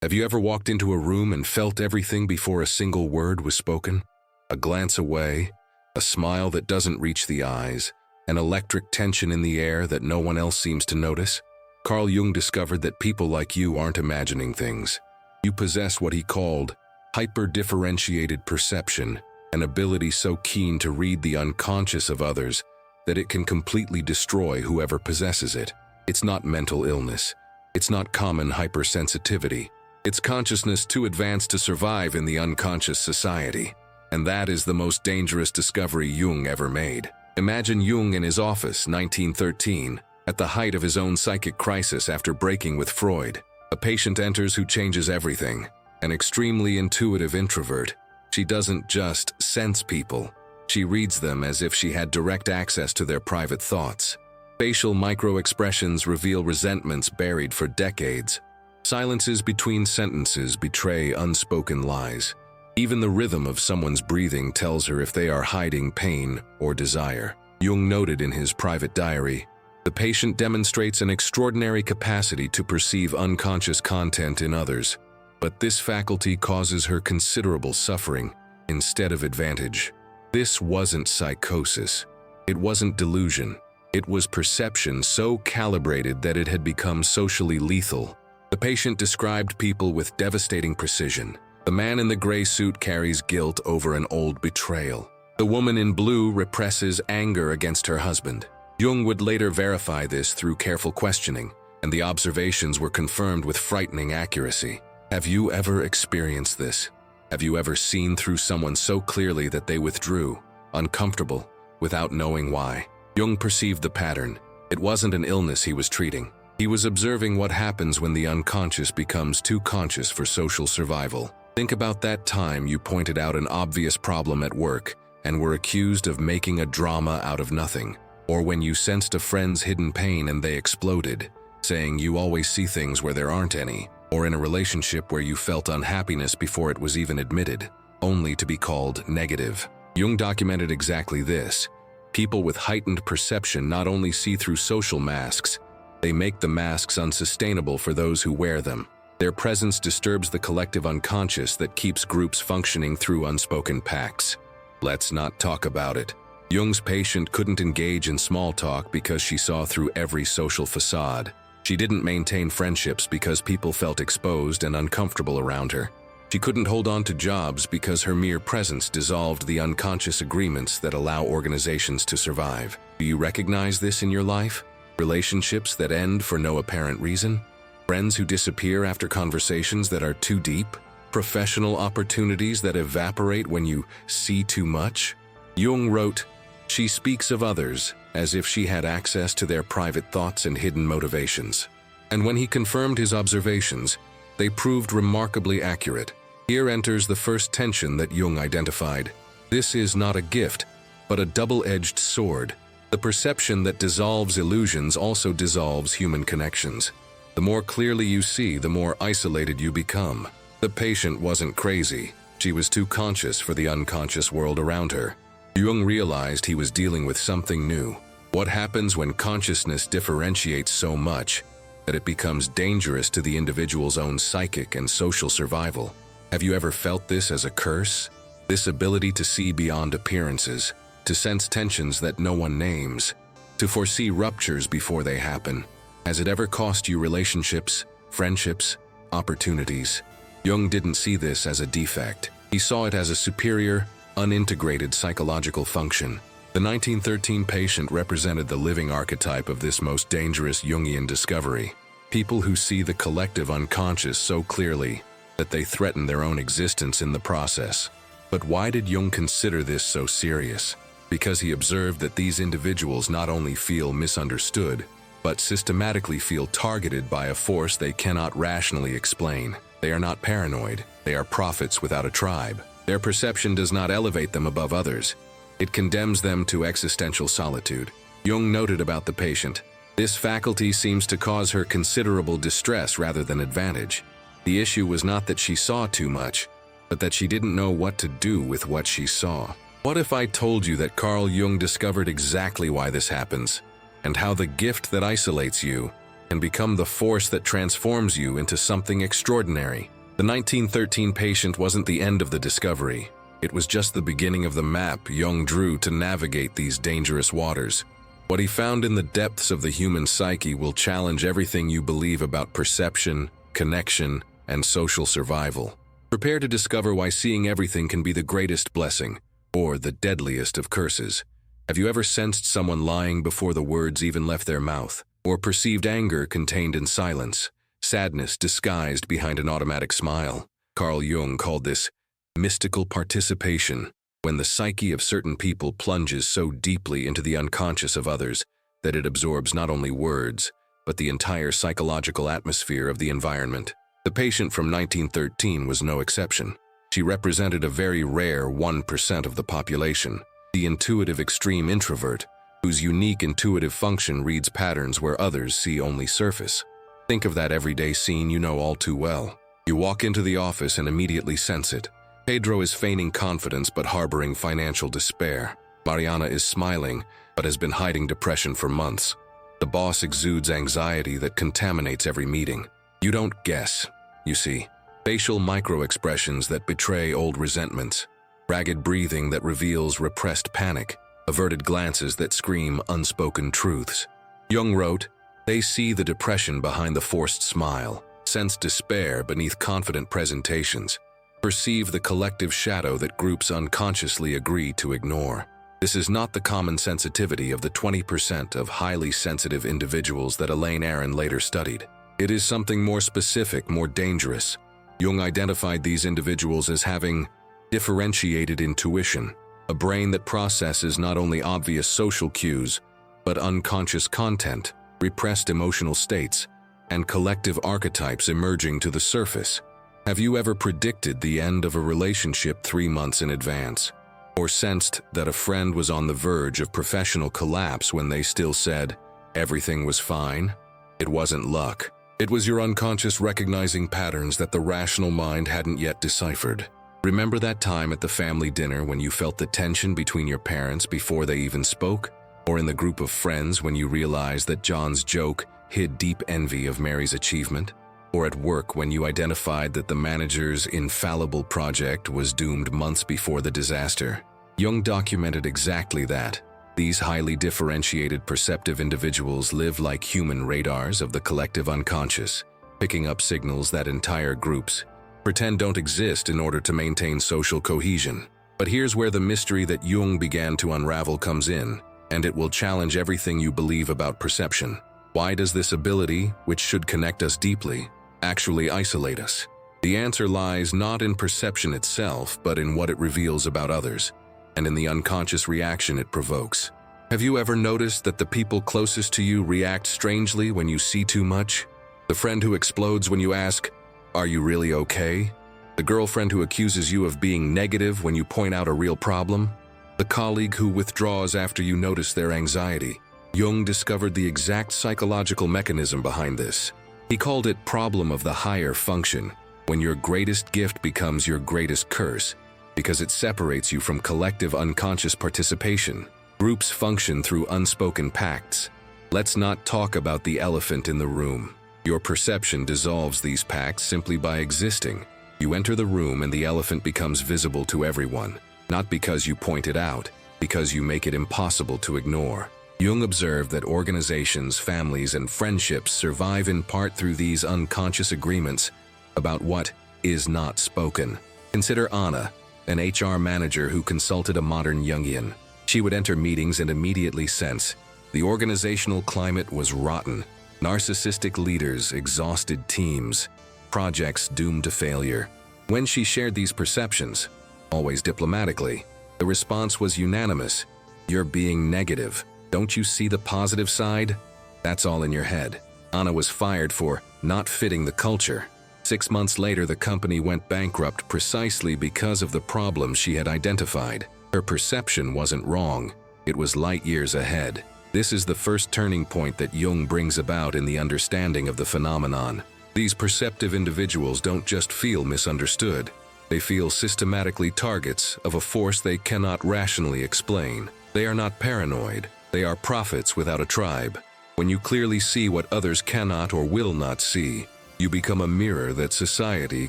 Have you ever walked into a room and felt everything before a single word was spoken? A glance away, a smile that doesn't reach the eyes, an electric tension in the air that no one else seems to notice? Carl Jung discovered that people like you aren't imagining things. You possess what he called hyper-differentiated perception, an ability so keen to read the unconscious of others that it can completely destroy whoever possesses it. It's not mental illness. It's not common hypersensitivity. It's consciousness too advanced to survive in the unconscious society. And that is the most dangerous discovery Jung ever made. Imagine Jung in his office, 1913, at the height of his own psychic crisis after breaking with Freud. A patient enters who changes everything. An extremely intuitive introvert. She doesn't just sense people. She reads them as if she had direct access to their private thoughts. Facial micro-expressions reveal resentments buried for decades. Silences between sentences betray unspoken lies. Even the rhythm of someone's breathing tells her if they are hiding pain or desire. Jung noted in his private diary, "The patient demonstrates an extraordinary capacity to perceive unconscious content in others, but this faculty causes her considerable suffering instead of advantage." This wasn't psychosis. It wasn't delusion. It was perception so calibrated that it had become socially lethal. The patient described people with devastating precision. The man in the gray suit carries guilt over an old betrayal. The woman in blue represses anger against her husband. Jung would later verify this through careful questioning, and the observations were confirmed with frightening accuracy. Have you ever experienced this? Have you ever seen through someone so clearly that they withdrew, uncomfortable, without knowing why? Jung perceived the pattern. It wasn't an illness he was treating. He was observing what happens when the unconscious becomes too conscious for social survival. Think about that time you pointed out an obvious problem at work and were accused of making a drama out of nothing. Or when you sensed a friend's hidden pain and they exploded, saying you always see things where there aren't any. Or in a relationship where you felt unhappiness before it was even admitted, only to be called negative. Jung documented exactly this. People with heightened perception not only see through social masks, they make the masks unsustainable for those who wear them. Their presence disturbs the collective unconscious that keeps groups functioning through unspoken pacts. Let's not talk about it. Jung's patient couldn't engage in small talk because she saw through every social facade. She didn't maintain friendships because people felt exposed and uncomfortable around her. She couldn't hold on to jobs because her mere presence dissolved the unconscious agreements that allow organizations to survive. Do you recognize this in your life? Relationships that end for no apparent reason? Friends who disappear after conversations that are too deep? Professional opportunities that evaporate when you see too much? Jung wrote, "She speaks of others as if she had access to their private thoughts and hidden motivations." And when he confirmed his observations, they proved remarkably accurate. Here enters the first tension that Jung identified. This is not a gift, but a double-edged sword. The perception that dissolves illusions also dissolves human connections. The more clearly you see, the more isolated you become. The patient wasn't crazy. She was too conscious for the unconscious world around her. Jung realized he was dealing with something new. What happens when consciousness differentiates so much that it becomes dangerous to the individual's own psychic and social survival? Have you ever felt this as a curse? This ability to see beyond appearances, to sense tensions that no one names, to foresee ruptures before they happen. Has it ever cost you relationships, friendships, opportunities? Jung didn't see this as a defect. He saw it as a superior, unintegrated psychological function. The 1913 patient represented the living archetype of this most dangerous Jungian discovery. People who see the collective unconscious so clearly that they threaten their own existence in the process. But why did Jung consider this so serious? Because he observed that these individuals not only feel misunderstood, but systematically feel targeted by a force they cannot rationally explain. They are not paranoid. They are prophets without a tribe. Their perception does not elevate them above others. It condemns them to existential solitude. Jung noted about the patient, "This faculty seems to cause her considerable distress rather than advantage. The issue was not that she saw too much, but that she didn't know what to do with what she saw." What if I told you that Carl Jung discovered exactly why this happens, and how the gift that isolates you and become the force that transforms you into something extraordinary. The 1913 patient wasn't the end of the discovery. It was just the beginning of the map Jung drew to navigate these dangerous waters. What he found in the depths of the human psyche will challenge everything you believe about perception, connection, and social survival. Prepare to discover why seeing everything can be the greatest blessing, or the deadliest of curses. Have you ever sensed someone lying before the words even left their mouth? Or perceived anger contained in silence, sadness disguised behind an automatic smile? Carl Jung called this mystical participation, when the psyche of certain people plunges so deeply into the unconscious of others that it absorbs not only words, but the entire psychological atmosphere of the environment. The patient from 1913 was no exception. She represented a very rare 1% of the population, the intuitive extreme introvert, whose unique intuitive function reads patterns where others see only surface. Think of that everyday scene you know all too well. You walk into the office and immediately sense it. Pedro is feigning confidence but harboring financial despair. Mariana is smiling but has been hiding depression for months. The boss exudes anxiety that contaminates every meeting. You don't guess, you see. Facial micro-expressions that betray old resentments. Ragged breathing that reveals repressed panic. Averted glances that scream unspoken truths. Jung wrote, "They see the depression behind the forced smile, sense despair beneath confident presentations, perceive the collective shadow that groups unconsciously agree to ignore." This is not the common sensitivity of the 20% of highly sensitive individuals that Elaine Aron later studied. It is something more specific, more dangerous. Jung identified these individuals as having differentiated intuition, a brain that processes not only obvious social cues, but unconscious content, repressed emotional states, and collective archetypes emerging to the surface. Have you ever predicted the end of a relationship 3 months in advance? Or sensed that a friend was on the verge of professional collapse when they still said, everything was fine? It wasn't luck. It was your unconscious recognizing patterns that the rational mind hadn't yet deciphered. Remember that time at the family dinner when you felt the tension between your parents before they even spoke? Or in the group of friends when you realized that John's joke hid deep envy of Mary's achievement? Or at work when you identified that the manager's infallible project was doomed months before the disaster? Jung documented exactly that. These highly differentiated perceptive individuals live like human radars of the collective unconscious, picking up signals that entire groups pretend don't exist in order to maintain social cohesion. But here's where the mystery that Jung began to unravel comes in, and it will challenge everything you believe about perception. Why does this ability, which should connect us deeply, actually isolate us? The answer lies not in perception itself, but in what it reveals about others, and in the unconscious reaction it provokes. Have you ever noticed that the people closest to you react strangely when you see too much? The friend who explodes when you ask, "Are you really okay?" The girlfriend who accuses you of being negative when you point out a real problem? The colleague who withdraws after you notice their anxiety? Jung discovered the exact psychological mechanism behind this. He called it problem of the higher function, when your greatest gift becomes your greatest curse, because it separates you from collective unconscious participation. Groups function through unspoken pacts. Let's not talk about the elephant in the room. Your perception dissolves these pacts simply by existing. You enter the room and the elephant becomes visible to everyone, not because you point it out, because you make it impossible to ignore. Jung observed that organizations, families, and friendships survive in part through these unconscious agreements about what is not spoken. Consider Anna, an HR manager who consulted a modern Jungian. She would enter meetings and immediately sense the organizational climate was rotten. Narcissistic leaders, exhausted teams, projects doomed to failure. When she shared these perceptions, always diplomatically, the response was unanimous. You're being negative. Don't you see the positive side? That's all in your head. Anna was fired for not fitting the culture. 6 months later, the company went bankrupt precisely because of the problems she had identified. Her perception wasn't wrong. It was light years ahead. This is the first turning point that Jung brings about in the understanding of the phenomenon. These perceptive individuals don't just feel misunderstood. They feel systematically targets of a force they cannot rationally explain. They are not paranoid. They are prophets without a tribe. When you clearly see what others cannot or will not see, you become a mirror that society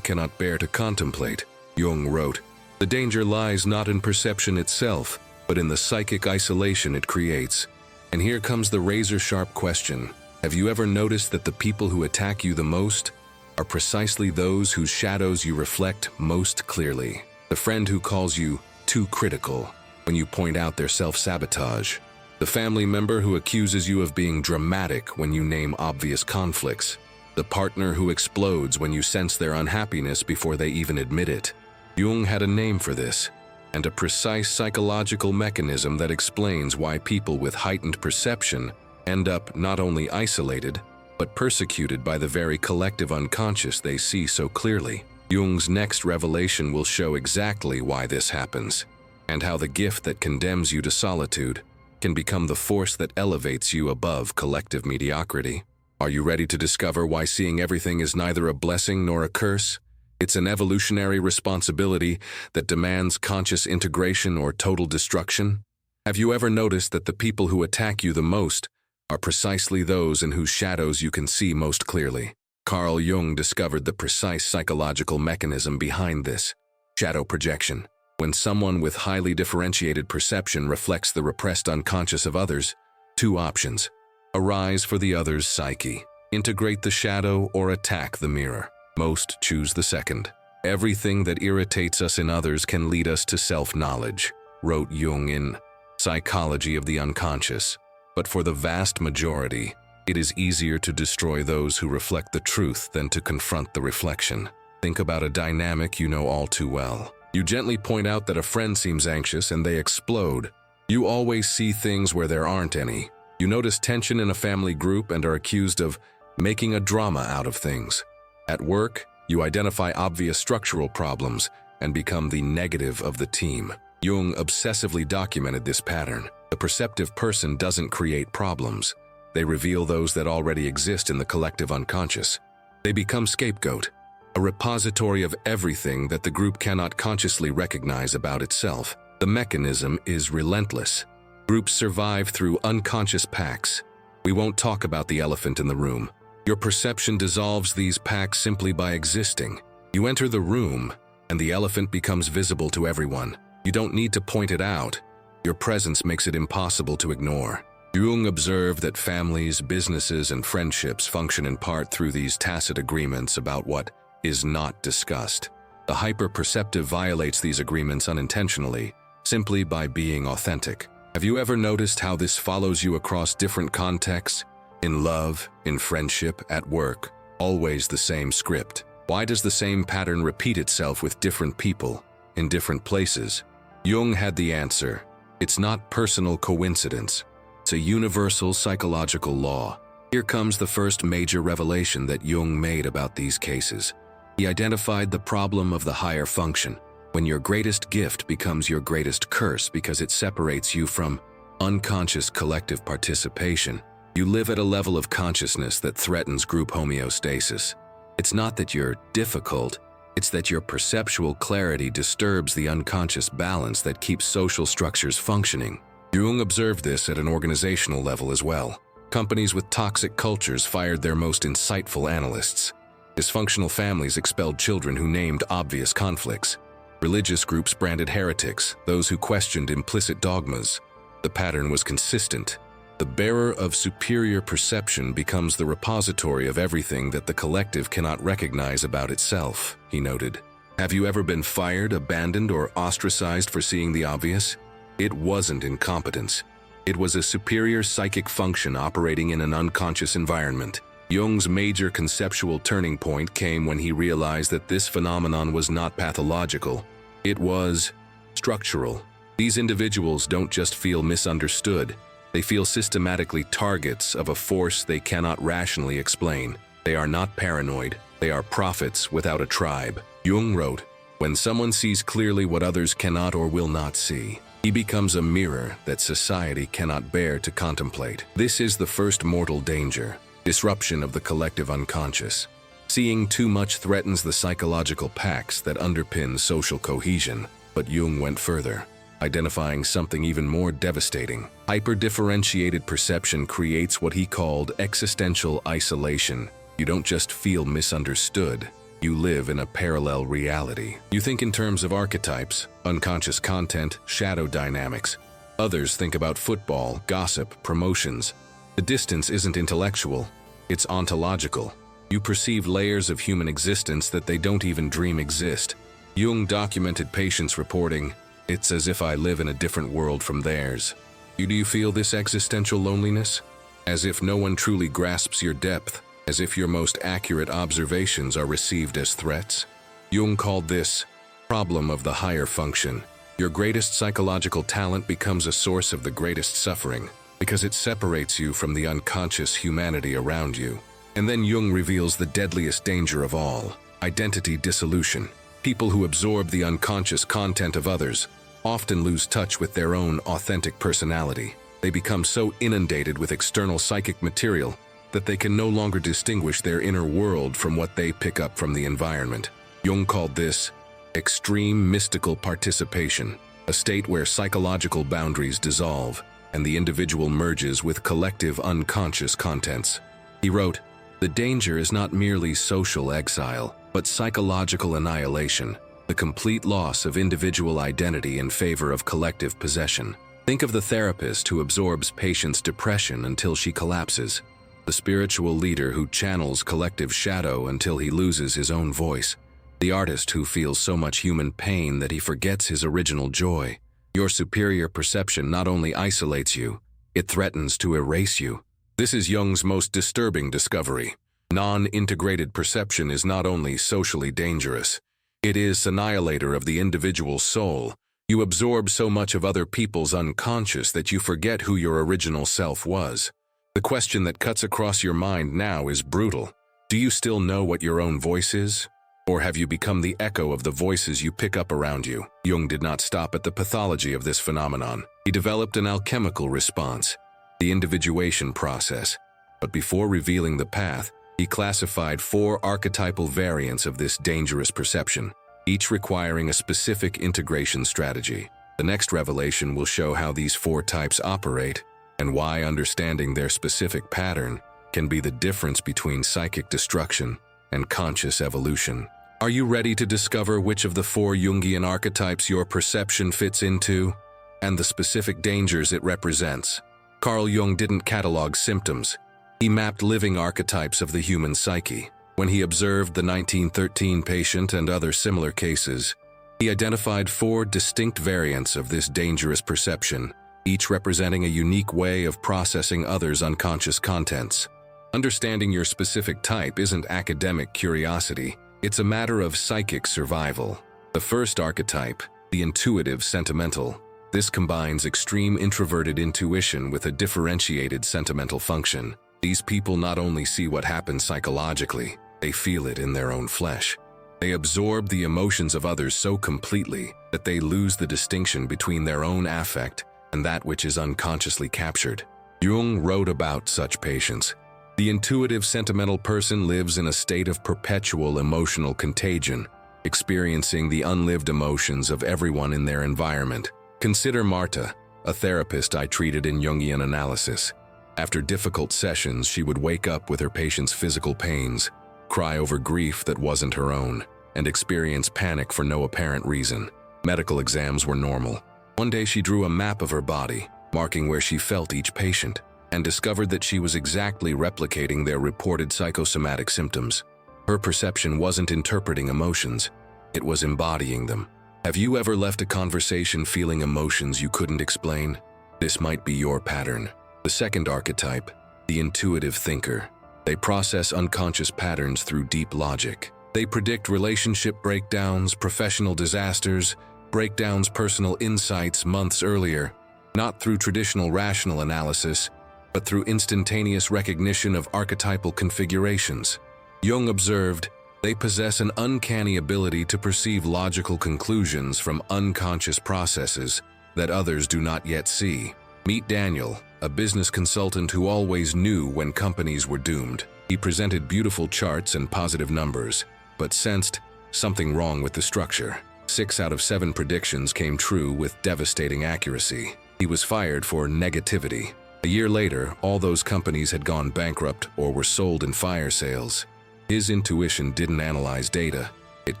cannot bear to contemplate. Jung wrote, "The danger lies not in perception itself, but in the psychic isolation it creates." And here comes the razor-sharp question. Have you ever noticed that the people who attack you the most are precisely those whose shadows you reflect most clearly? The friend who calls you too critical when you point out their self-sabotage. The family member who accuses you of being dramatic when you name obvious conflicts. The partner who explodes when you sense their unhappiness before they even admit it. Jung had a name for this, and a precise psychological mechanism that explains why people with heightened perception end up not only isolated, but persecuted by the very collective unconscious they see so clearly. Jung's next revelation will show exactly why this happens, and how the gift that condemns you to solitude can become the force that elevates you above collective mediocrity. Are you ready to discover why seeing everything is neither a blessing nor a curse? It's an evolutionary responsibility that demands conscious integration or total destruction. Have you ever noticed that the people who attack you the most are precisely those in whose shadows you can see most clearly? Carl Jung discovered the precise psychological mechanism behind this: shadow projection. When someone with highly differentiated perception reflects the repressed unconscious of others, two options arise for the other's psyche: integrate the shadow or attack the mirror. Most choose the second. "Everything that irritates us in others can lead us to self-knowledge," wrote Jung in Psychology of the Unconscious. But for the vast majority, it is easier to destroy those who reflect the truth than to confront the reflection. Think about a dynamic you know all too well. You gently point out that a friend seems anxious and they explode. You always see things where there aren't any. You notice tension in a family group and are accused of making a drama out of things. At work, you identify obvious structural problems and become the negative of the team. Jung obsessively documented this pattern. The perceptive person doesn't create problems. They reveal those that already exist in the collective unconscious. They become scapegoat, a repository of everything that the group cannot consciously recognize about itself. The mechanism is relentless. Groups survive through unconscious pacts. We won't talk about the elephant in the room. Your perception dissolves these pacts simply by existing. You enter the room, and the elephant becomes visible to everyone. You don't need to point it out. Your presence makes it impossible to ignore. Jung observed that families, businesses, and friendships function in part through these tacit agreements about what is not discussed. The hyper-perceptive violates these agreements unintentionally, simply by being authentic. Have you ever noticed how this follows you across different contexts? In love, in friendship, at work, always the same script. Why does the same pattern repeat itself with different people, in different places? Jung had the answer. It's not personal coincidence. It's a universal psychological law. Here comes the first major revelation that Jung made about these cases. He identified the problem of the higher function, when your greatest gift becomes your greatest curse because it separates you from unconscious collective participation. You live at a level of consciousness that threatens group homeostasis. It's not that you're difficult, it's that your perceptual clarity disturbs the unconscious balance that keeps social structures functioning. Jung observed this at an organizational level as well. Companies with toxic cultures fired their most insightful analysts. Dysfunctional families expelled children who named obvious conflicts. Religious groups branded heretics, those who questioned implicit dogmas. The pattern was consistent. The bearer of superior perception becomes the repository of everything that the collective cannot recognize about itself, he noted. Have you ever been fired, abandoned, or ostracized for seeing the obvious? It wasn't incompetence. It was a superior psychic function operating in an unconscious environment. Jung's major conceptual turning point came when he realized that this phenomenon was not pathological. It was structural. These individuals don't just feel misunderstood. They feel systematically targets of a force they cannot rationally explain. They are not paranoid. They are prophets without a tribe. Jung wrote, "When someone sees clearly what others cannot or will not see, he becomes a mirror that society cannot bear to contemplate." This is the first mortal danger, disruption of the collective unconscious. Seeing too much threatens the psychological pacts that underpin social cohesion. But Jung went further. identifying something even more devastating. Hyper-differentiated perception creates what he called existential isolation. You don't just feel misunderstood, you live in a parallel reality. You think in terms of archetypes, unconscious content, shadow dynamics. Others think about football, gossip, promotions. The distance isn't intellectual, it's ontological. You perceive layers of human existence that they don't even dream exist. Jung documented patients reporting, "It's as if I live in a different world from theirs." Do you feel this existential loneliness? As if no one truly grasps your depth, as if your most accurate observations are received as threats? Jung called this problem of the higher function. Your greatest psychological talent becomes a source of the greatest suffering, because it separates you from the unconscious humanity around you. And then Jung reveals the deadliest danger of all, identity dissolution. People who absorb the unconscious content of others often lose touch with their own authentic personality. They become so inundated with external psychic material that they can no longer distinguish their inner world from what they pick up from the environment. Jung called this extreme mystical participation, a state where psychological boundaries dissolve and the individual merges with collective unconscious contents. He wrote, "The danger is not merely social exile, but psychological annihilation, the complete loss of individual identity in favor of collective possession." Think of the therapist who absorbs patients' depression until she collapses, the spiritual leader who channels collective shadow until he loses his own voice, the artist who feels so much human pain that he forgets his original joy. Your superior perception not only isolates you, it threatens to erase you. This is Jung's most disturbing discovery. Non-integrated perception is not only socially dangerous, it is annihilator of the individual soul. You absorb so much of other people's unconscious that you forget who your original self was. The question that cuts across your mind now is brutal. Do you still know what your own voice is? Or have you become the echo of the voices you pick up around you? Jung did not stop at the pathology of this phenomenon. He developed an alchemical response, the individuation process. But before revealing the path, he classified 4 archetypal variants of this dangerous perception, each requiring a specific integration strategy. The next revelation will show how these 4 types operate and why understanding their specific pattern can be the difference between psychic destruction and conscious evolution. Are you ready to discover which of the 4 Jungian archetypes your perception fits into and the specific dangers it represents? Carl Jung didn't catalog symptoms. He mapped living archetypes of the human psyche. When he observed the 1913 patient and other similar cases, he identified 4 distinct variants of this dangerous perception, each representing a unique way of processing others' unconscious contents. Understanding your specific type isn't academic curiosity, it's a matter of psychic survival. The first archetype, the intuitive sentimental. This combines extreme introverted intuition with a differentiated sentimental function. These people not only see what happens psychologically, they feel it in their own flesh. They absorb the emotions of others so completely that they lose the distinction between their own affect and that which is unconsciously captured. Jung wrote about such patients. The intuitive sentimental person lives in a state of perpetual emotional contagion, experiencing the unlived emotions of everyone in their environment. Consider Marta, a therapist I treated in Jungian analysis. After difficult sessions, she would wake up with her patient's physical pains, cry over grief that wasn't her own, and experience panic for no apparent reason. Medical exams were normal. One day she drew a map of her body, marking where she felt each patient, and discovered that she was exactly replicating their reported psychosomatic symptoms. Her perception wasn't interpreting emotions, it was embodying them. Have you ever left a conversation feeling emotions you couldn't explain? This might be your pattern. The second archetype, the intuitive thinker. They process unconscious patterns through deep logic. They predict relationship breakdowns, professional disasters, breakdowns, personal insights months earlier, not through traditional rational analysis, but through instantaneous recognition of archetypal configurations. Jung observed, they possess an uncanny ability to perceive logical conclusions from unconscious processes that others do not yet see. Meet Daniel, a business consultant who always knew when companies were doomed. He presented beautiful charts and positive numbers, but sensed something wrong with the structure. 6 out of 7 predictions came true with devastating accuracy. He was fired for negativity. A year later, all those companies had gone bankrupt or were sold in fire sales. His intuition didn't analyze data. It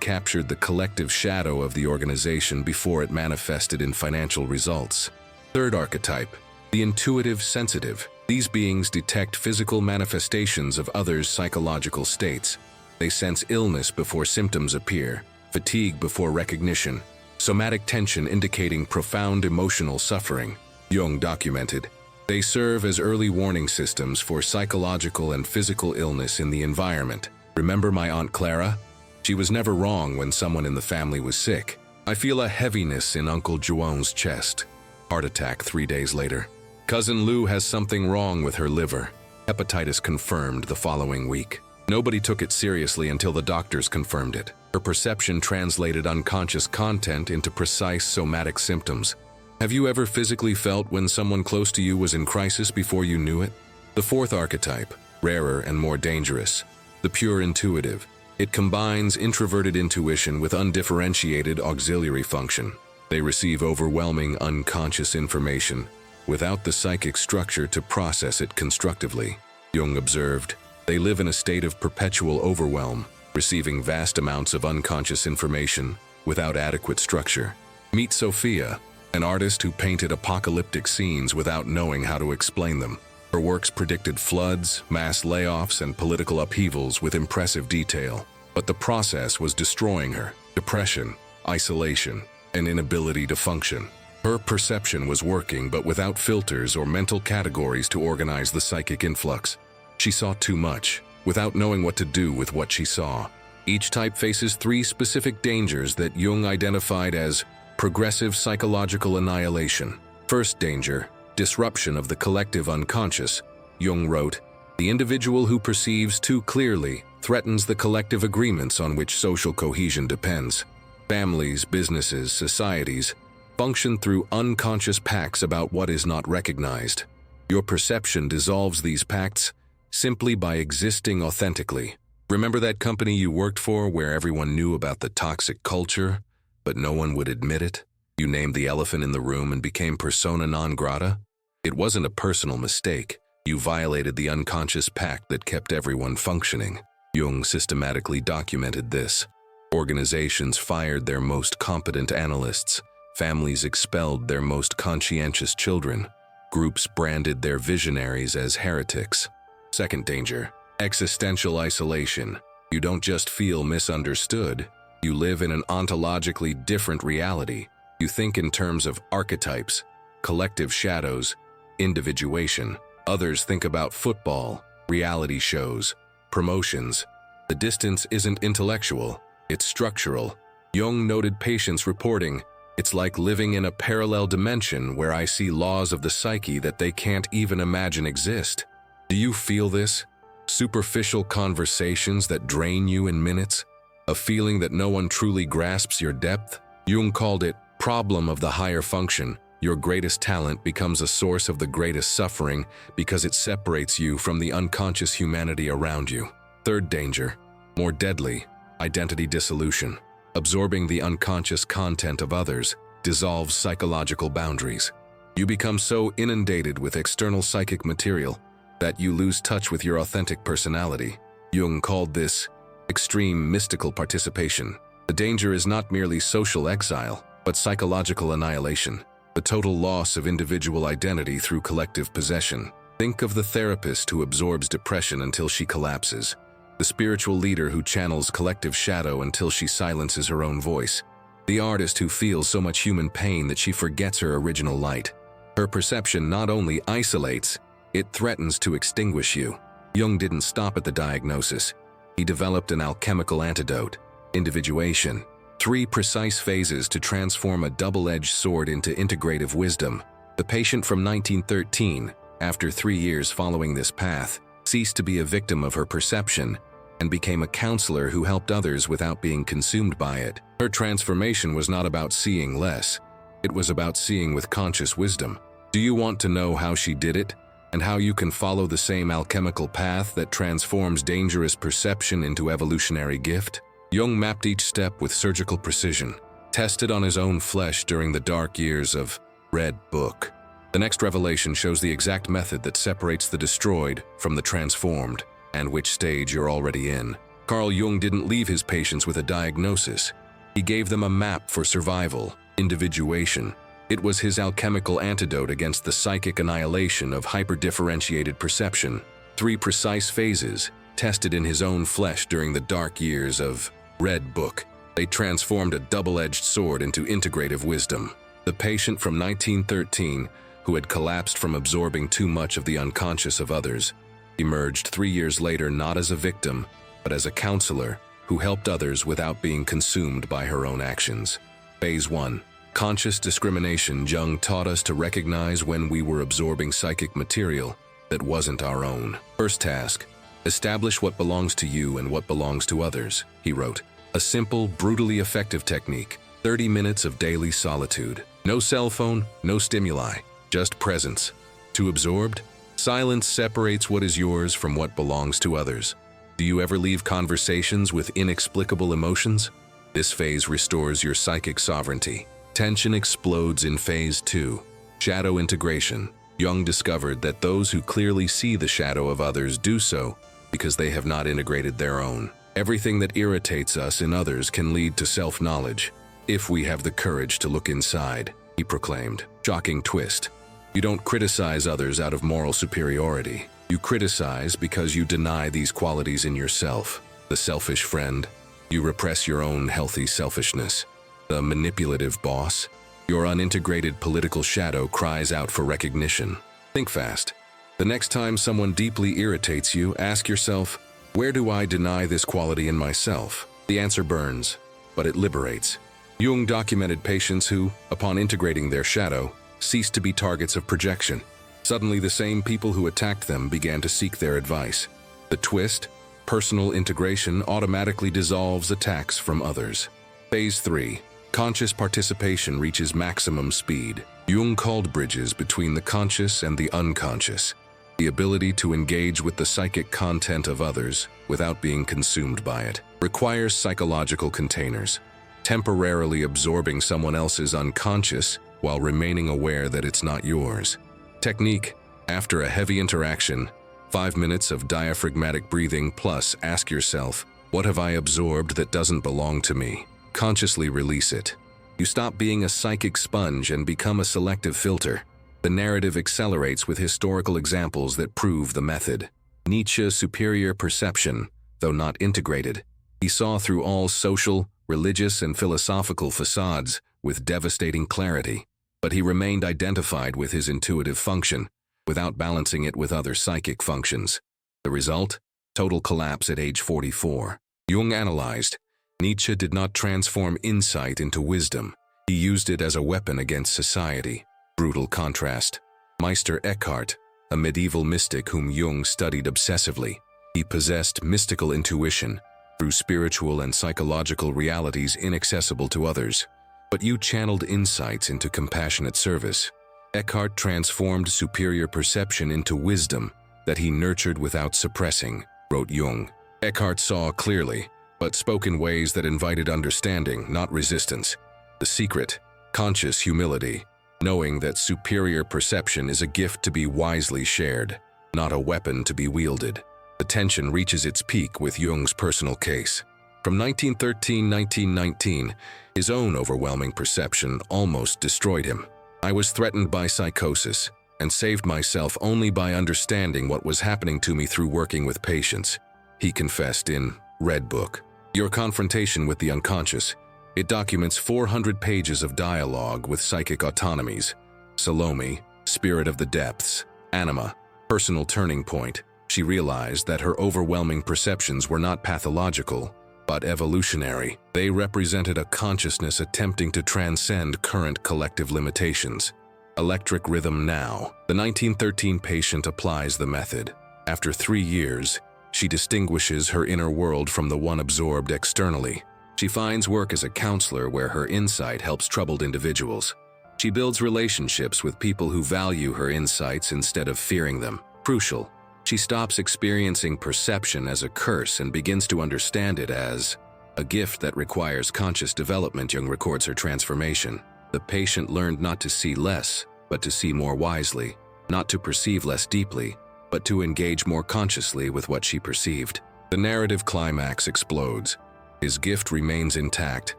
captured the collective shadow of the organization before it manifested in financial results. Third archetype, the intuitive sensitive. These beings detect physical manifestations of others' psychological states. They sense illness before symptoms appear, fatigue before recognition, somatic tension indicating profound emotional suffering. Jung documented. They serve as early warning systems for psychological and physical illness in the environment. Remember my Aunt Clara? She was never wrong when someone in the family was sick. I feel a heaviness in Uncle Joan's chest. Heart attack 3 days later. Cousin Lou has something wrong with her liver. Hepatitis confirmed the following week. Nobody took it seriously until the doctors confirmed it. Her perception translated unconscious content into precise somatic symptoms. Have you ever physically felt when someone close to you was in crisis before you knew it? The fourth archetype, rarer and more dangerous. The pure intuitive. It combines introverted intuition with undifferentiated auxiliary function. They receive overwhelming unconscious information without the psychic structure to process it constructively. Jung observed, they live in a state of perpetual overwhelm, receiving vast amounts of unconscious information without adequate structure. Meet Sophia, an artist who painted apocalyptic scenes without knowing how to explain them. Her works predicted floods, mass layoffs, and political upheavals with impressive detail. But the process was destroying her. Depression, isolation, and inability to function. Her perception was working, but without filters or mental categories to organize the psychic influx. She saw too much, without knowing what to do with what she saw. Each type faces 3 specific dangers that Jung identified as progressive psychological annihilation. First danger, disruption of the collective unconscious. Jung wrote, the individual who perceives too clearly threatens the collective agreements on which social cohesion depends. Families, businesses, societies function through unconscious pacts about what is not recognized. Your perception dissolves these pacts simply by existing authentically. Remember that company you worked for where everyone knew about the toxic culture, but no one would admit it? You named the elephant in the room and became persona non grata? It wasn't a personal mistake. You violated the unconscious pact that kept everyone functioning. Jung systematically documented this. Organizations fired their most competent analysts. Families expelled their most conscientious children. Groups branded their visionaries as heretics. Second danger, existential isolation. You don't just feel misunderstood. You live in an ontologically different reality. You think in terms of archetypes, collective shadows, individuation. Others think about football, reality shows, promotions. The distance isn't intellectual, it's structural. Jung noted patients reporting, it's like living in a parallel dimension where I see laws of the psyche that they can't even imagine exist. Do you feel this? Superficial conversations that drain you in minutes? A feeling that no one truly grasps your depth? Jung called it problem of the higher function. Your greatest talent becomes a source of the greatest suffering because it separates you from the unconscious humanity around you. Third danger, more deadly, identity dissolution. Absorbing the unconscious content of others dissolves psychological boundaries. You become so inundated with external psychic material that you lose touch with your authentic personality. Jung called this extreme mystical participation. The danger is not merely social exile, but psychological annihilation. The total loss of individual identity through collective possession. Think of the therapist who absorbs depression until she collapses. The spiritual leader who channels collective shadow until she silences her own voice. The artist who feels so much human pain that she forgets her original light. Her perception not only isolates, it threatens to extinguish you. Jung didn't stop at the diagnosis. He developed an alchemical antidote, individuation. 3 precise phases to transform a double-edged sword into integrative wisdom. The patient from 1913, after 3 years following this path, ceased to be a victim of her perception and became a counselor who helped others without being consumed by it. Her transformation was not about seeing less. It was about seeing with conscious wisdom. Do you want to know how she did it and how you can follow the same alchemical path that transforms dangerous perception into evolutionary gift? Jung mapped each step with surgical precision. tested on his own flesh during the dark years of Red Book. The next revelation shows the exact method that separates the destroyed from the transformed, and which stage you're already in. Carl Jung didn't leave his patients with a diagnosis. He gave them a map for survival, individuation. It was his alchemical antidote against the psychic annihilation of hyper-differentiated perception. 3 precise phases, tested in his own flesh during the dark years of Red Book. They transformed a double-edged sword into integrative wisdom. The patient from 1913, who had collapsed from absorbing too much of the unconscious of others, emerged 3 years later not as a victim, but as a counselor who helped others without being consumed by her own actions. Phase 1. Conscious discrimination. Jung taught us to recognize when we were absorbing psychic material that wasn't our own. First task, establish what belongs to you and what belongs to others, he wrote. A simple, brutally effective technique. 30 minutes of daily solitude. No cell phone, no stimuli, just presence. Too absorbed? Silence separates what is yours from what belongs to others. Do you ever leave conversations with inexplicable emotions? This phase restores your psychic sovereignty. Tension explodes in phase 2. Shadow integration. Jung discovered that those who clearly see the shadow of others do so because they have not integrated their own. Everything that irritates us in others can lead to self-knowledge, if we have the courage to look inside, he proclaimed. Shocking twist. You don't criticize others out of moral superiority. You criticize because you deny these qualities in yourself. The selfish friend. You repress your own healthy selfishness. The manipulative boss. Your unintegrated political shadow cries out for recognition. Think fast. The next time someone deeply irritates you, ask yourself, where do I deny this quality in myself? The answer burns, but it liberates. Jung documented patients who, upon integrating their shadow, ceased to be targets of projection. Suddenly, the same people who attacked them began to seek their advice. The twist, personal integration automatically dissolves attacks from others. Phase 3. Conscious participation reaches maximum speed. Jung called bridges between the conscious and the unconscious. The ability to engage with the psychic content of others without being consumed by it requires psychological containers, temporarily absorbing someone else's unconscious while remaining aware that it's not yours. Technique: after a heavy interaction, 5 minutes of diaphragmatic breathing plus ask yourself, what have I absorbed that doesn't belong to me? Consciously release it. You stop being a psychic sponge and become a selective filter. The narrative accelerates with historical examples that prove the method. Nietzsche's superior perception, though not integrated, he saw through all social, religious, and philosophical facades with devastating clarity, but he remained identified with his intuitive function, without balancing it with other psychic functions. The result? Total collapse at age 44. Jung analyzed, Nietzsche did not transform insight into wisdom. He used it as a weapon against society. Brutal contrast. Meister Eckhart, a medieval mystic whom Jung studied obsessively. He possessed mystical intuition through spiritual and psychological realities inaccessible to others. But you channeled insights into compassionate service. Eckhart transformed superior perception into wisdom that he nurtured without suppressing, wrote Jung. Eckhart saw clearly, but spoke in ways that invited understanding, not resistance. The secret: conscious humility, knowing that superior perception is a gift to be wisely shared, not a weapon to be wielded. The tension reaches its peak with Jung's personal case. From 1913-1919, his own overwhelming perception almost destroyed him. I was threatened by psychosis and saved myself only by understanding what was happening to me through working with patients, he confessed in Red Book. Your confrontation with the unconscious. It documents 400 pages of dialogue with psychic autonomies. Salome, spirit of the depths. Anima, personal turning point. She realized that her overwhelming perceptions were not pathological, but evolutionary. They represented a consciousness attempting to transcend current collective limitations. Electric rhythm now. The 1913 patient applies the method. After 3 years, she distinguishes her inner world from the one absorbed externally. She finds work as a counselor where her insight helps troubled individuals. She builds relationships with people who value her insights instead of fearing them. Crucial. She stops experiencing perception as a curse and begins to understand it as a gift that requires conscious development. Jung records her transformation. The patient learned not to see less, but to see more wisely, not to perceive less deeply, but to engage more consciously with what she perceived. The narrative climax explodes. His gift remains intact,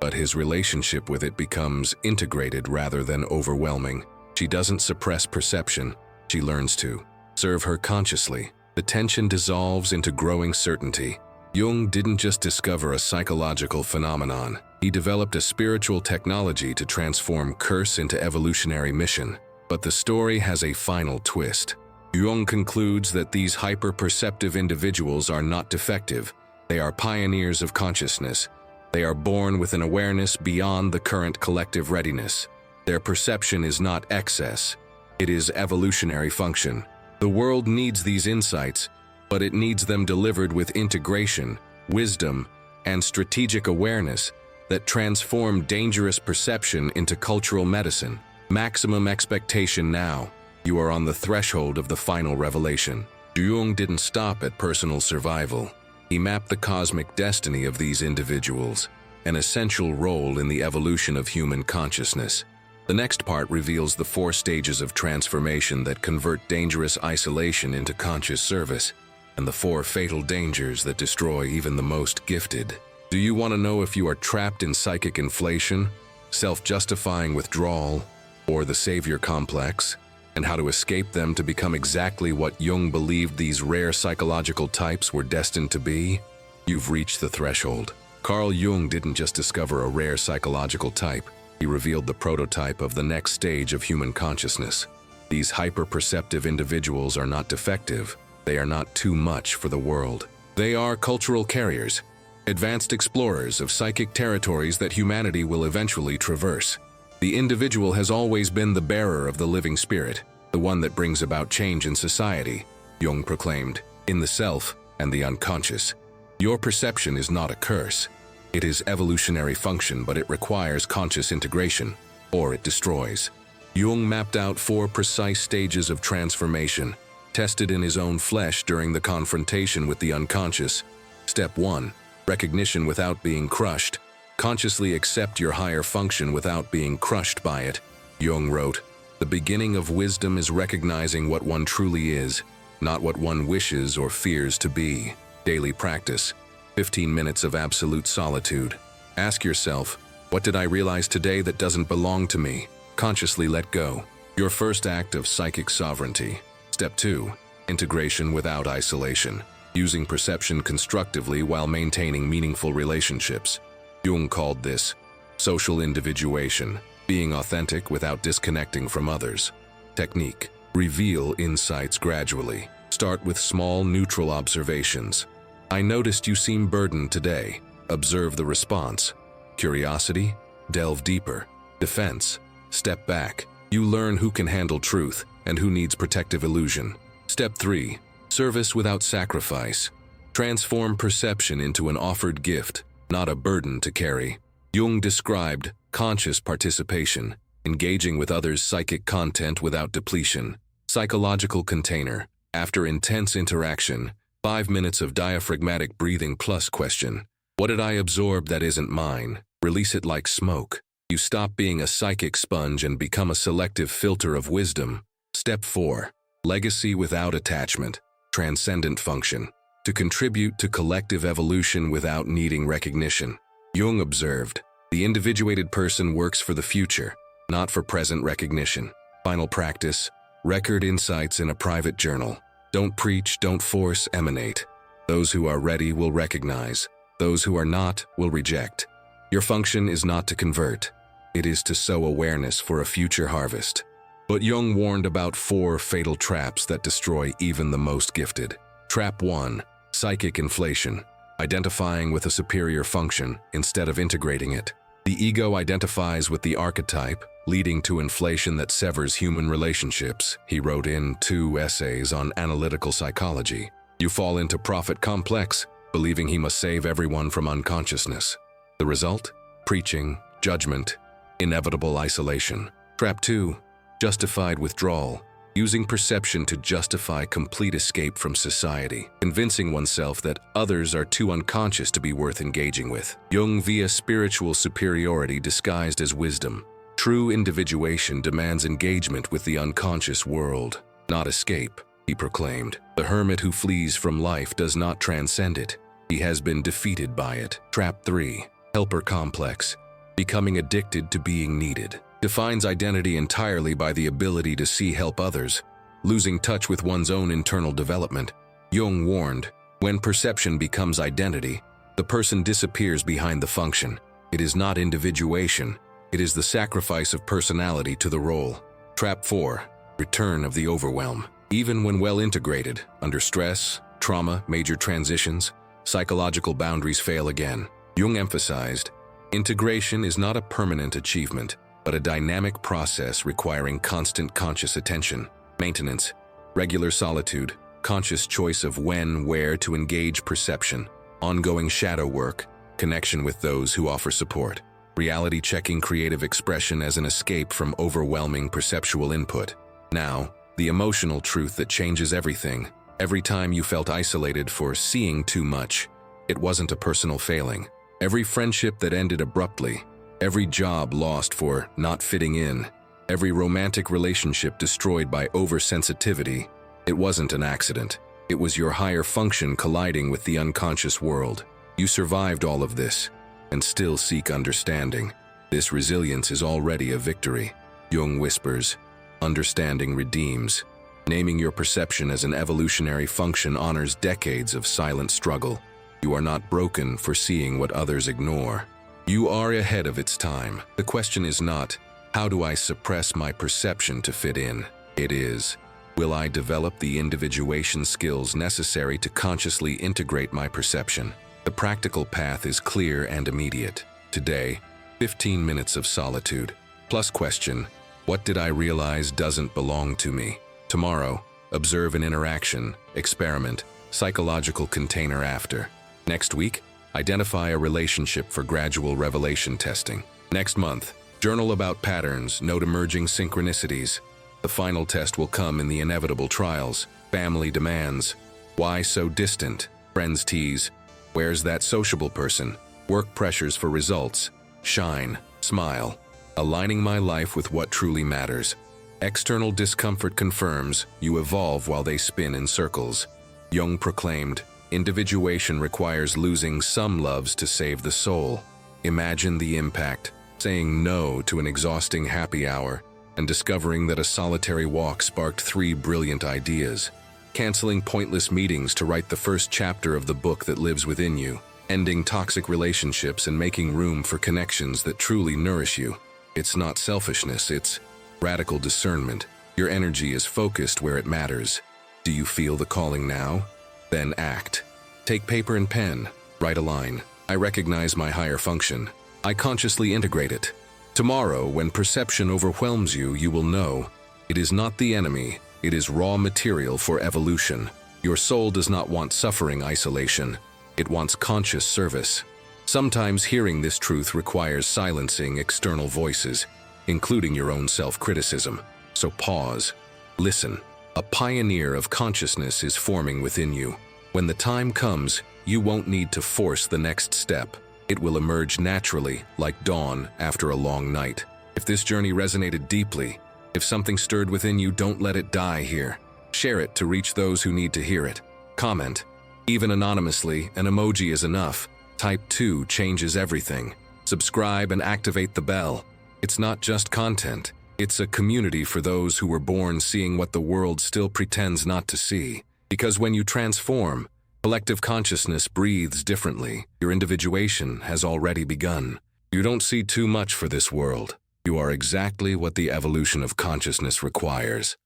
but his relationship with it becomes integrated rather than overwhelming. She doesn't suppress perception, she learns to serve her consciously. The tension dissolves into growing certainty. Jung didn't just discover a psychological phenomenon. He developed a spiritual technology to transform curse into evolutionary mission. But the story has a final twist. Jung concludes that these hyper-perceptive individuals are not defective. They are pioneers of consciousness. They are born with an awareness beyond the current collective readiness. Their perception is not excess. It is evolutionary function. The world needs these insights, but it needs them delivered with integration, wisdom, and strategic awareness that transform dangerous perception into cultural medicine. Maximum expectation now. You are on the threshold of the final revelation. Jung didn't stop at personal survival. He mapped the cosmic destiny of these individuals, an essential role in the evolution of human consciousness. The next part reveals the 4 stages of transformation that convert dangerous isolation into conscious service, and the 4 fatal dangers that destroy even the most gifted. Do you want to know if you are trapped in psychic inflation, self-justifying withdrawal, or the savior complex, and how to escape them to become exactly what Jung believed these rare psychological types were destined to be? You've reached the threshold. Carl Jung didn't just discover a rare psychological type. He revealed the prototype of the next stage of human consciousness. These hyper-perceptive individuals are not defective. They are not too much for the world. They are cultural carriers, advanced explorers of psychic territories that humanity will eventually traverse. The individual has always been the bearer of the living spirit, the one that brings about change in society, Jung proclaimed, in the self and the unconscious. Your perception is not a curse. It is evolutionary function, but it requires conscious integration, or it destroys. Jung mapped out 4 precise stages of transformation, tested in his own flesh during the confrontation with the unconscious. Step 1. Recognition without being crushed. Consciously accept your higher function without being crushed by it. Jung wrote, "The beginning of wisdom is recognizing what one truly is, not what one wishes or fears to be." Daily practice. 15 minutes of absolute solitude. Ask yourself, what did I realize today that doesn't belong to me? Consciously let go. Your first act of psychic sovereignty. Step 2. Integration without isolation. Using perception constructively while maintaining meaningful relationships. Jung called this social individuation, being authentic without disconnecting from others. Technique. Reveal insights gradually. Start with small, neutral observations. I noticed you seem burdened today. Observe the response. Curiosity? Delve deeper. Defense? Step back. You learn who can handle truth and who needs protective illusion. Step 3. Service without sacrifice. Transform perception into an offered gift, not a burden to carry. Jung described conscious participation, engaging with others' psychic content without depletion. Psychological container. After intense interaction, 5 minutes of diaphragmatic breathing plus question. What did I absorb that isn't mine? Release it like smoke. You stop being a psychic sponge and become a selective filter of wisdom. Step 4. Legacy without attachment. Transcendent function. To contribute to collective evolution without needing recognition. Jung observed, the individuated person works for the future, not for present recognition. Final practice. Record insights in a private journal. Don't preach, don't force, emanate. Those who are ready will recognize. Those who are not will reject. Your function is not to convert. It is to sow awareness for a future harvest. But Jung warned about 4 fatal traps that destroy even the most gifted. Trap 1. Psychic inflation. Identifying with a superior function instead of integrating it. The ego identifies with the archetype, leading to inflation that severs human relationships. He wrote in 2 essays on analytical psychology. You fall into prophet complex, believing he must save everyone from unconsciousness. The result? Preaching, judgment, inevitable isolation. Trap 2. Justified withdrawal. using perception to justify complete escape from society, convincing oneself that others are too unconscious to be worth engaging with. Jung via spiritual superiority disguised as wisdom. True individuation demands engagement with the unconscious world, not escape, he proclaimed. The hermit who flees from life does not transcend it. He has been defeated by it. Trap 3. Helper complex. Becoming addicted to being needed. Defines identity entirely by the ability to see help others, losing touch with one's own internal development. Jung warned, when perception becomes identity, the person disappears behind the function. It is not individuation. It is the sacrifice of personality to the role. Trap 4. Return of the overwhelm. Even when well integrated, under stress, trauma, major transitions, psychological boundaries fail again. Jung emphasized, integration is not a permanent achievement, but a dynamic process requiring constant conscious attention, maintenance, regular solitude, conscious choice of when, where to engage perception, ongoing shadow work, connection with those who offer support, reality checking creative expression as an escape from overwhelming perceptual input. Now, the emotional truth that changes everything. Every time you felt isolated for seeing too much, it wasn't a personal failing. Every friendship that ended abruptly, every job lost for not fitting in, every romantic relationship destroyed by oversensitivity, it wasn't an accident. It was your higher function colliding with the unconscious world. You survived all of this, and still seek understanding. This resilience is already a victory. Jung whispers, understanding redeems. Naming your perception as an evolutionary function honors decades of silent struggle. You are not broken for seeing what others ignore. You are ahead of its time. The question is not, how do I suppress my perception to fit in? It is, will I develop the individuation skills necessary to consciously integrate my perception? The practical path is clear and immediate. Today, 15 minutes of solitude. Plus question, what did I realize doesn't belong to me? Tomorrow, observe an interaction, experiment, psychological container after. Next week, identify a relationship for gradual revelation testing. Next month, journal about patterns, note emerging synchronicities. The final test will come in the inevitable trials, family demands. Why so distant? Friends tease. Where's that sociable person? Work pressures for results. Shine, smile. Aligning my life with what truly matters. External discomfort confirms you evolve while they spin in circles. Jung proclaimed, individuation requires losing some loves to save the soul. Imagine the impact, saying no to an exhausting happy hour and discovering that a solitary walk sparked 3 brilliant ideas. Canceling pointless meetings to write the first chapter of the book that lives within you. Ending toxic relationships and making room for connections that truly nourish you. It's not selfishness, it's radical discernment. Your energy is focused where it matters. Do you feel the calling now? Then act. Take paper and pen. Write a line. I recognize my higher function. I consciously integrate it. Tomorrow, when perception overwhelms you, you will know it is not the enemy. It is raw material for evolution. Your soul does not want suffering isolation. It wants conscious service. Sometimes hearing this truth requires silencing external voices, including your own self-criticism. So pause. Listen. A pioneer of consciousness is forming within you. When the time comes, you won't need to force the next step. It will emerge naturally, like dawn after a long night. If this journey resonated deeply, if something stirred within you, don't let it die here. Share it to reach those who need to hear it. Comment. Even anonymously, an emoji is enough. Type 2 changes everything. Subscribe and activate the bell. It's not just content. It's a community for those who were born seeing what the world still pretends not to see. Because when you transform, collective consciousness breathes differently. Your individuation has already begun. You don't see too much for this world. You are exactly what the evolution of consciousness requires.